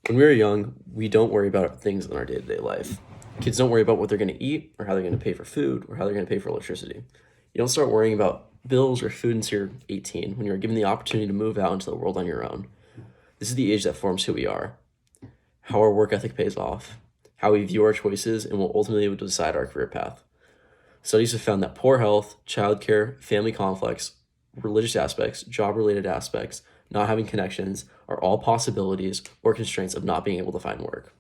When we are young, we don't worry about things in our day to day life. Kids don't worry about what they're going to eat, or how they're going to pay for food, or how they're going to pay for electricity. You don't start worrying about bills or food until you're 18, when you're given the opportunity to move out into the world on your own. This is the age that forms who we are, how our work ethic pays off, how we view our choices, and will ultimately decide our career path. Studies have found that poor health, childcare, family conflicts, religious aspects, job related aspects, not having connections are all possibilities or constraints of not being able to find work.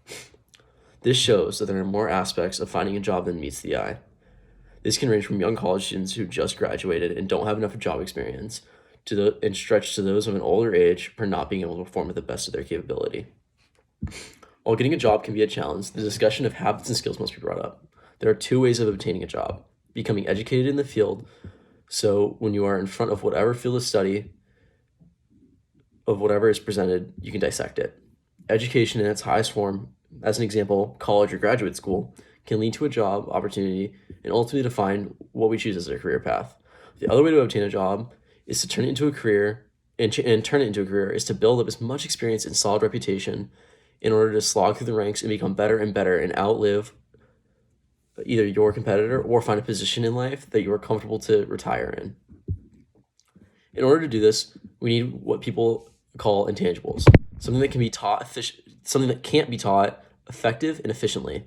This shows that there are more aspects of finding a job than meets the eye. This can range from young college students who just graduated and don't have enough job experience and stretch to those of an older age for not being able to perform at the best of their capability. While getting a job can be a challenge, the discussion of habits and skills must be brought up. There are two ways of obtaining a job: becoming educated in the field, so when you are in front of whatever field of study, of whatever is presented, you can dissect it. Education in its highest form, as an example, college or graduate school, can lead to a job opportunity and ultimately define what we choose as our career path. The other way to obtain a job is to turn it into a career, and turn it into a career is to build up as much experience and solid reputation in order to slog through the ranks and become better and better and outlive either your competitor or find a position in life that you are comfortable to retire in. In order to do this, we need what people call intangibles, something that can be taught, something that can't be taught effective and efficiently.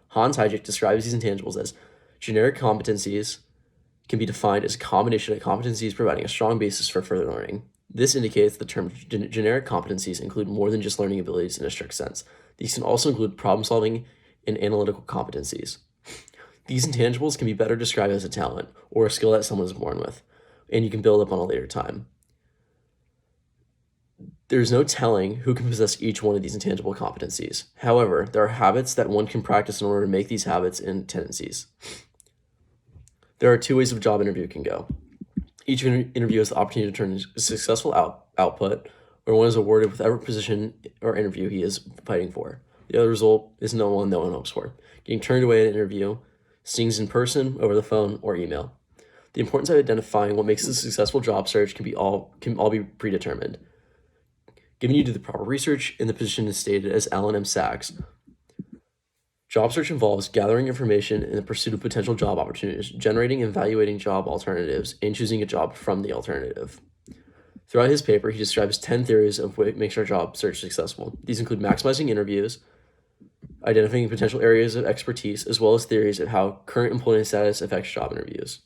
Hans Hayek describes these intangibles as generic competencies, can be defined as a combination of competencies providing a strong basis for further learning. This indicates the term generic competencies include more than just learning abilities in a strict sense. These can also include problem solving and analytical competencies. These intangibles can be better described as a talent or a skill that someone is born with, and you can build up on a later time. There's no telling who can possess each one of these intangible competencies. However, there are habits that one can practice in order to make these habits and tendencies. There are two ways a job interview can go. Each interview has the opportunity to turn a successful output, or one is awarded with whatever position or interview he is fighting for. The other result is no one hopes for: getting turned away at an interview, stings in person, over the phone, or email. The importance of identifying what makes a successful job search can all be predetermined. Given you do the proper research, and the position is stated as Alan M. Sachs. Job search involves gathering information in the pursuit of potential job opportunities, generating and evaluating job alternatives, and choosing a job from the alternative. Throughout his paper, he describes 10 theories of what makes our job search successful. These include maximizing interviews, identifying potential areas of expertise, as well as theories of how current employment status affects job interviews.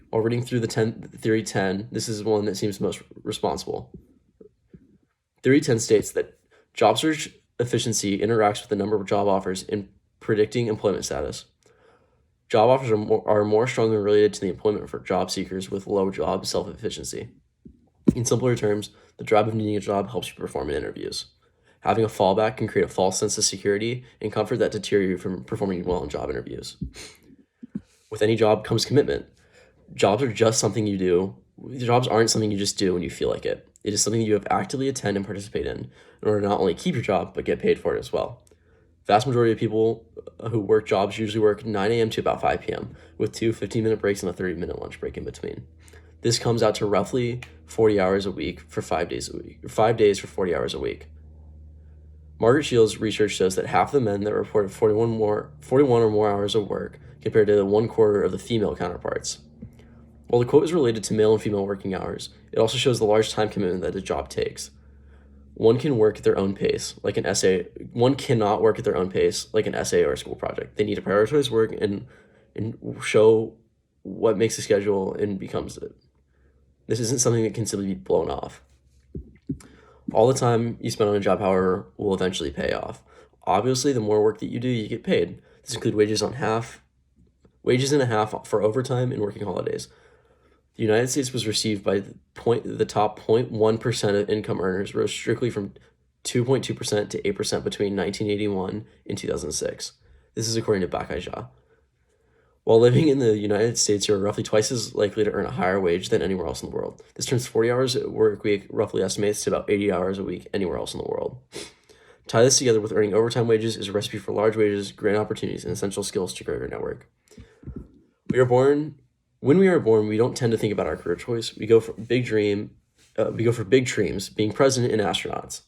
While reading through Theory 10, this is one that seems most responsible. Theory 10 states that job search efficiency interacts with the number of job offers in predicting employment status. Job offers are more strongly related to the employment for job seekers with low job self-efficiency. In simpler terms, the drive of needing a job helps you perform in interviews. Having a fallback can create a false sense of security and comfort that deter you from performing well in job interviews. With any job comes commitment. Jobs are just something you do. Jobs aren't something you just do when you feel like it. It is something you have actively attend and participate in order to not only keep your job, but get paid for it as well. Vast majority of people who work jobs usually work 9 a.m. to about 5 p.m. with two 15-minute breaks and a 30-minute lunch break in between. This comes out to roughly 40 hours a week for 5 days a week, or 5 days for 40 hours a week. Margaret Shields' research shows that half the men that reported 41 or more hours of work compared to the 1/4 of the female counterparts. While the quote is related to male and female working hours, it also shows the large time commitment that a job takes. One can work at their own pace, like an essay. One cannot work at their own pace, like an essay or a school project. They need to prioritize work and show what makes a schedule and becomes it. This isn't something that can simply be blown off. All the time you spend on a job, however, will eventually pay off. Obviously, the more work that you do, you get paid. This includes wages and a half for overtime and working holidays. The United States was received by the top 0.1% of income earners rose strictly from 2.2% to 8% between 1981 and 2006. This is according to Bakayja. While living in the United States, you're roughly twice as likely to earn a higher wage than anywhere else in the world. This turns 40 hours a work week roughly estimates to about 80 hours a week anywhere else in the world. Tie this together with earning overtime wages is a recipe for large wages, great opportunities, and essential skills to grow your network. When we are born, we don't tend to think about our career choice. We go for big dreams, being president and astronauts.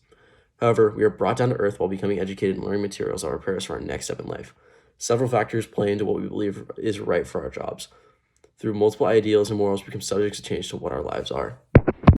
However, we are brought down to earth while becoming educated and learning materials that will prepare us for our next step in life. Several factors play into what we believe is right for our jobs. Through multiple ideals and morals, we become subjects to change to what our lives are.